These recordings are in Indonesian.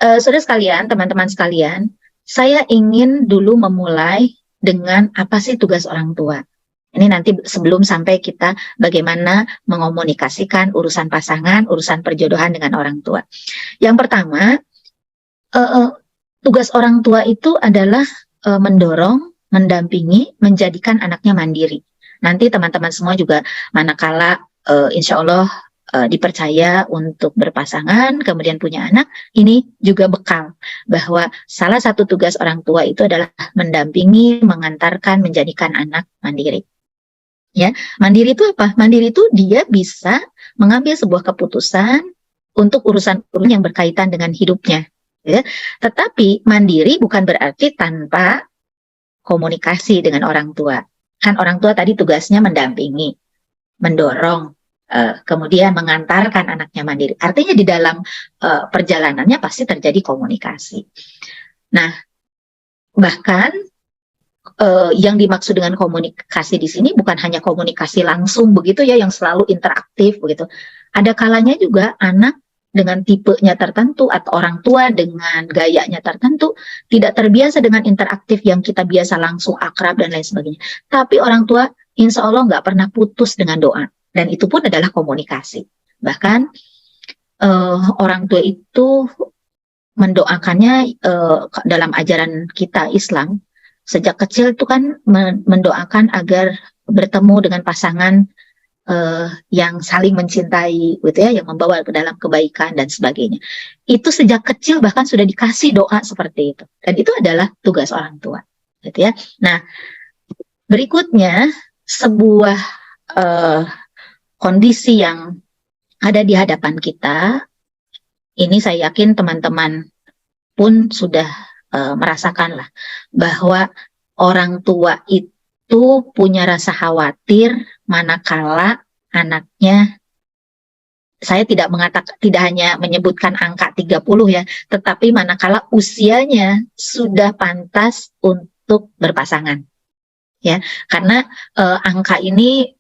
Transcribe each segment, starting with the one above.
Saudara sekalian, teman-teman sekalian, saya ingin dulu memulai dengan apa sih tugas orang tua. Ini nanti sebelum sampai kita bagaimana mengomunikasikan urusan pasangan, urusan perjodohan dengan orang tua. Yang pertama, eh, tugas orang tua itu adalah mendorong, mendampingi, menjadikan anaknya mandiri. Nanti teman-teman semua juga manakala insya Allah dipercaya untuk berpasangan, kemudian punya anak, ini juga bekal bahwa salah satu tugas orang tua itu adalah mendampingi, mengantarkan, menjadikan anak mandiri. Ya, mandiri itu apa? Mandiri itu dia bisa mengambil sebuah keputusan untuk urusan yang berkaitan dengan hidupnya. Ya. Tetapi mandiri bukan berarti tanpa komunikasi dengan orang tua. Kan orang tua tadi tugasnya mendampingi, mendorong, kemudian mengantarkan anaknya mandiri. Artinya di dalam perjalanannya pasti terjadi komunikasi. Nah, bahkan yang dimaksud dengan komunikasi di sini bukan hanya komunikasi langsung begitu ya, yang selalu interaktif begitu. Ada kalanya juga anak dengan tipenya tertentu atau orang tua dengan gayanya tertentu tidak terbiasa dengan interaktif yang kita biasa langsung akrab dan lain sebagainya. Tapi orang tua insya Allah nggak pernah putus dengan doa, dan itu pun adalah komunikasi. Bahkan orang tua itu mendoakannya dalam ajaran kita Islam sejak kecil itu kan mendoakan agar bertemu dengan pasangan yang saling mencintai, gitu ya, yang membawa ke dalam kebaikan dan sebagainya. Itu sejak kecil bahkan sudah dikasih doa seperti itu, dan itu adalah tugas orang tua, gitu ya. Nah, berikutnya sebuah kondisi yang ada di hadapan kita, ini saya yakin teman-teman pun sudah merasakan lah bahwa orang tua itu punya rasa khawatir manakala anaknya, saya tidak hanya menyebutkan angka 30 ya, tetapi manakala usianya sudah pantas untuk berpasangan. Ya, karena angka ini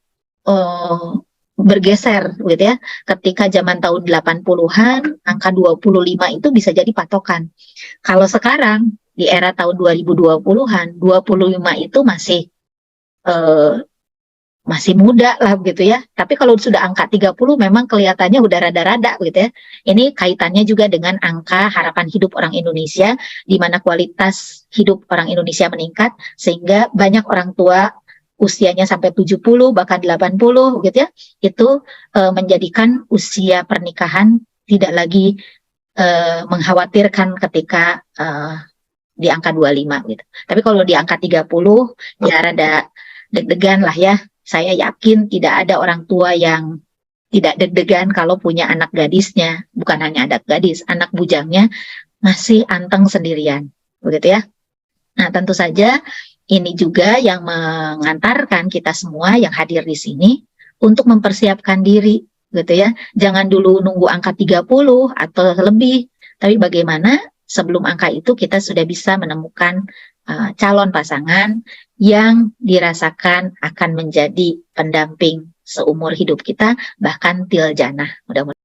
bergeser gitu ya. Ketika zaman tahun 80-an, angka 25 itu bisa jadi patokan. Kalau sekarang di era tahun 2020-an, 25 itu masih muda lah gitu ya. Tapi kalau sudah angka 30 memang kelihatannya udah rada-rada gitu ya. Ini kaitannya juga dengan angka harapan hidup orang Indonesia, di mana kualitas hidup orang Indonesia meningkat, sehingga banyak orang tua usianya sampai 70 bahkan 80 gitu ya. Itu menjadikan usia pernikahan tidak lagi mengkhawatirkan ketika di angka 25 gitu. Tapi kalau di angka 30 ya rada deg-degan lah ya. Saya yakin tidak ada orang tua yang tidak deg-degan kalau punya anak gadisnya, bukan hanya anak gadis, anak bujangnya masih anteng sendirian, begitu ya. Nah, tentu saja ini juga yang mengantarkan kita semua yang hadir di sini untuk mempersiapkan diri, gitu ya. Jangan dulu nunggu angka 30 atau lebih, tapi bagaimana sebelum angka itu kita sudah bisa menemukan calon pasangan yang dirasakan akan menjadi pendamping seumur hidup kita, bahkan til jannah. Mudah-mudahan